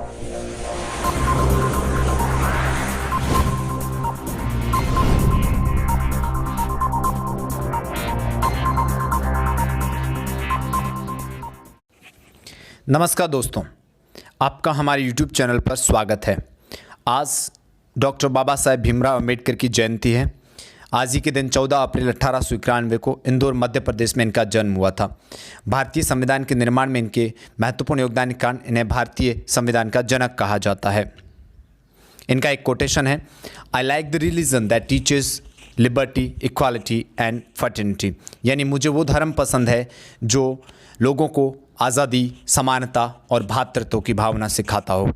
नमस्कार दोस्तों, आपका हमारे YouTube चैनल पर स्वागत है। आज डॉक्टर बाबा साहेब भीमराव अम्बेडकर की जयंती है। आज ही के दिन 14 अप्रैल 1891 को इंदौर मध्य प्रदेश में इनका जन्म हुआ था। भारतीय संविधान के निर्माण में इनके महत्वपूर्ण योगदान के कारण इन्हें भारतीय संविधान का जनक कहा जाता है। इनका एक कोटेशन है, I like the religion that teaches liberty, equality and fraternity. यानी मुझे वो धर्म पसंद है जो लोगों को आज़ादी, समानता और भ्रातृत्व की भावना सिखाता हो।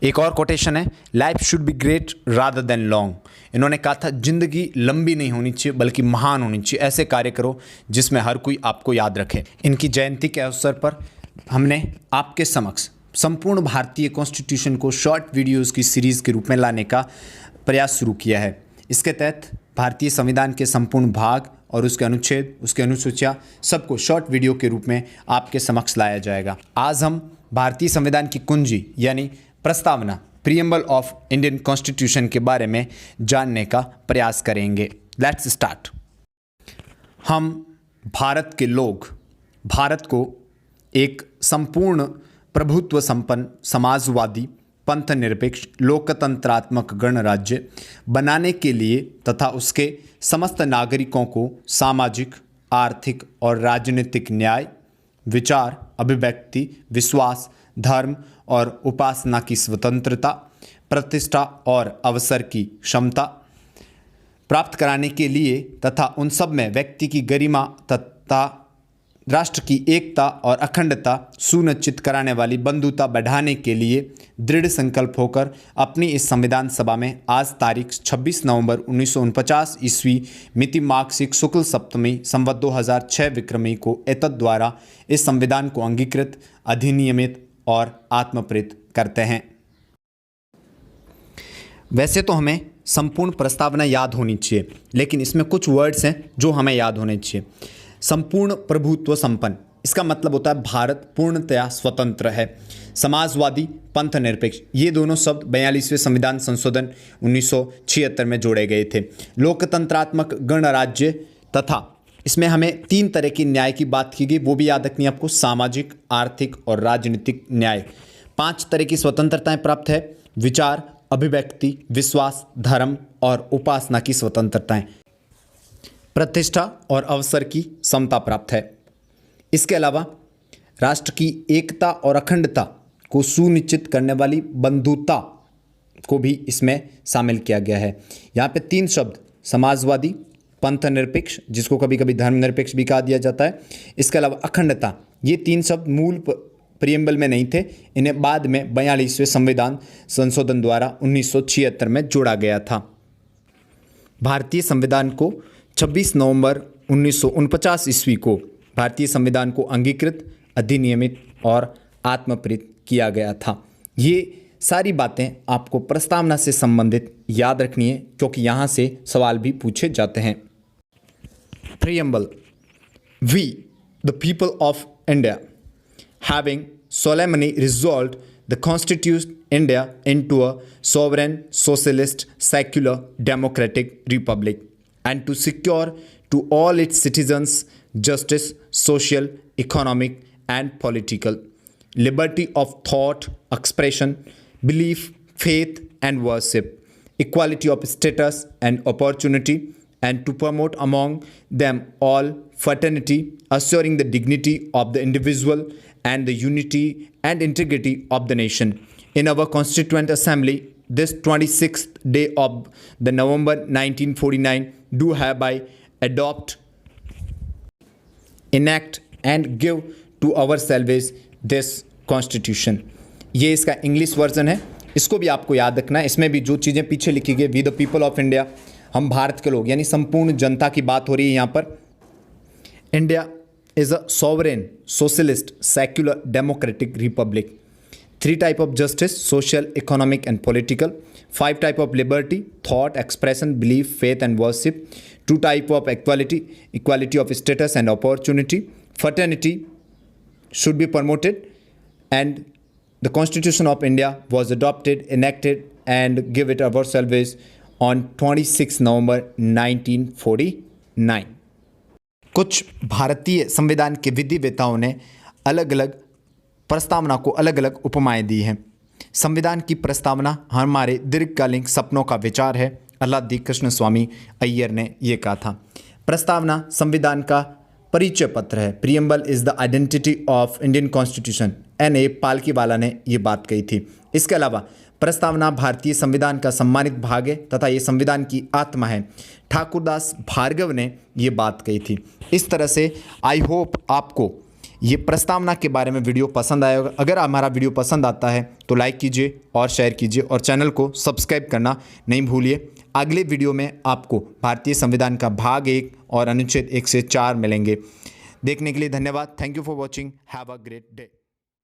एक और कोटेशन है, life should be great rather than long. इन्होंने कहा था जिंदगी लंबी नहीं होनी चाहिए बल्कि महान होनी चाहिए। ऐसे कार्य करो जिसमें हर कोई आपको याद रखे। इनकी जयंती के अवसर पर हमने आपके समक्ष संपूर्ण भारतीय कॉन्स्टिट्यूशन को शॉर्ट वीडियोज़ की सीरीज़ के रूप में लाने का प्रयास शुरू किया है। इसके तहत भारतीय संविधान के संपूर्ण भाग और उसके अनुच्छेद, उसके अनुसूचियाँ सबको शॉर्ट वीडियो के रूप में आपके समक्ष लाया जाएगा। आज हम भारतीय संविधान की कुंजी यानी प्रस्तावना, प्रीएम्बल ऑफ इंडियन कॉन्स्टिट्यूशन के बारे में जानने का प्रयास करेंगे। Let's start. हम भारत के लोग भारत को एक संपूर्ण प्रभुत्व संपन्न समाजवादी पंथ निरपेक्ष लोकतंत्रात्मक गणराज्य बनाने के लिए तथा उसके समस्त नागरिकों को सामाजिक, आर्थिक और राजनीतिक न्याय, विचार, अभिव्यक्ति, विश्वास, धर्म और उपासना की स्वतंत्रता, प्रतिष्ठा और अवसर की क्षमता प्राप्त कराने के लिए तथा उन सब में व्यक्ति की गरिमा तथा राष्ट्र की एकता और अखंडता सुनिश्चित कराने वाली बंधुता बढ़ाने के लिए दृढ़ संकल्प होकर अपनी इस संविधान सभा में आज तारीख 26 नवंबर 1949 ईस्वी मिति मार्गशीर्ष शुक्ल सप्तमी संवत 2006 विक्रमी को एतद द्वारा इस संविधान को अंगीकृत, अधिनियमित और आत्मप्रेरित करते हैं। वैसे तो हमें संपूर्ण प्रस्तावना याद होनी चाहिए, लेकिन इसमें कुछ वर्ड्स हैं जो हमें याद होने चाहिए। संपूर्ण प्रभुत्व संपन्न, इसका मतलब होता है भारत पूर्णतया स्वतंत्र है। समाजवादी, पंथ निरपेक्ष, ये दोनों शब्द 42वें संविधान संशोधन 1976 में जोड़े गए थे। लोकतंत्रात्मक गणराज्य तथा इसमें हमें 3 तरह की न्याय की बात की गई, वो भी याद रखनी है आपको, सामाजिक, आर्थिक और राजनीतिक न्याय। 5 तरह की स्वतंत्रताएं प्राप्त है, विचार, अभिव्यक्ति, विश्वास, धर्म और उपासना की स्वतंत्रताएं। प्रतिष्ठा और अवसर की समता प्राप्त है। इसके अलावा राष्ट्र की एकता और अखंडता को सुनिश्चित करने वाली बंधुता को भी इसमें शामिल किया गया है। यहाँ पे 3 शब्द, समाजवादी, पंथ निरपेक्ष, जिसको कभी कभी धर्मनिरपेक्ष भी कहा दिया जाता है, इसके अलावा अखंडता, ये 3 शब्द मूल प्रीएम्बल में नहीं थे। इन्हें बाद में 42वें संविधान संशोधन द्वारा 1976 में जोड़ा गया था। भारतीय संविधान को 26 नवंबर 1949 ईस्वी को भारतीय संविधान को अंगीकृत, अधिनियमित और आत्मप्रेरित किया गया था। ये सारी बातें आपको प्रस्तावना से संबंधित याद रखनी है, क्योंकि यहाँ से सवाल भी पूछे जाते हैं। Preamble. We the people of India having solemnly resolved the constitute India into a sovereign, socialist, secular, democratic republic, and to secure to all its citizens justice, social, economic, and political, liberty of thought, expression, belief, faith, and worship, equality of status and opportunity, and to promote among them all fraternity, assuring the dignity of the individual and the unity and integrity of the nation. In our Constituent Assembly, this 26th day of the November 1949, do hereby adopt, enact and give to ourselves this Constitution. ये इसका English version है, इसको भी आपको याद रखना है। इसमें भी जो चीज़ें पीछे लिखी गई, we the people of India, हम भारत के लोग, यानी संपूर्ण जनता की बात हो रही है यहाँ पर। India is a sovereign, socialist, secular, democratic republic. 3 type of justice, social, economic and political. 5 type of liberty, thought, expression, belief, faith and worship. 2 type of equality, equality of status and opportunity. Fraternity should be promoted, and The Constitution of India was adopted, enacted, and give it our service on 26 November 1949. कुछ भारतीय संविधान के विधिवेताओं ने अलग अलग प्रस्तावना को अलग अलग उपमाएं दी हैं। संविधान की प्रस्तावना हमारे दीर्घकालीन सपनों का विचार है, अल्लादी कृष्ण स्वामी अय्यर ने ये कहा था। प्रस्तावना संविधान का परिचय पत्र है। Preamble is the identity of Indian constitution. N.A. Palkhivala ने ये बात कही थी। इसके अलावा प्रस्तावना भारतीय संविधान का सम्मानित भाग है तथा ये संविधान की आत्मा है। ठाकुरदास भार्गव ने ये बात कही थी। इस तरह से आई होप आपको ये प्रस्तावना के बारे में वीडियो पसंद आया होगा। अगर हमारा वीडियो पसंद आता है तो लाइक कीजिए और शेयर कीजिए और चैनल को सब्सक्राइब करना नहीं भूलिए। अगले वीडियो में आपको भारतीय संविधान का भाग 1 और अनुच्छेद 1 से 4 मिलेंगे। देखने के लिए धन्यवाद। Thank you for watching. Have a great day.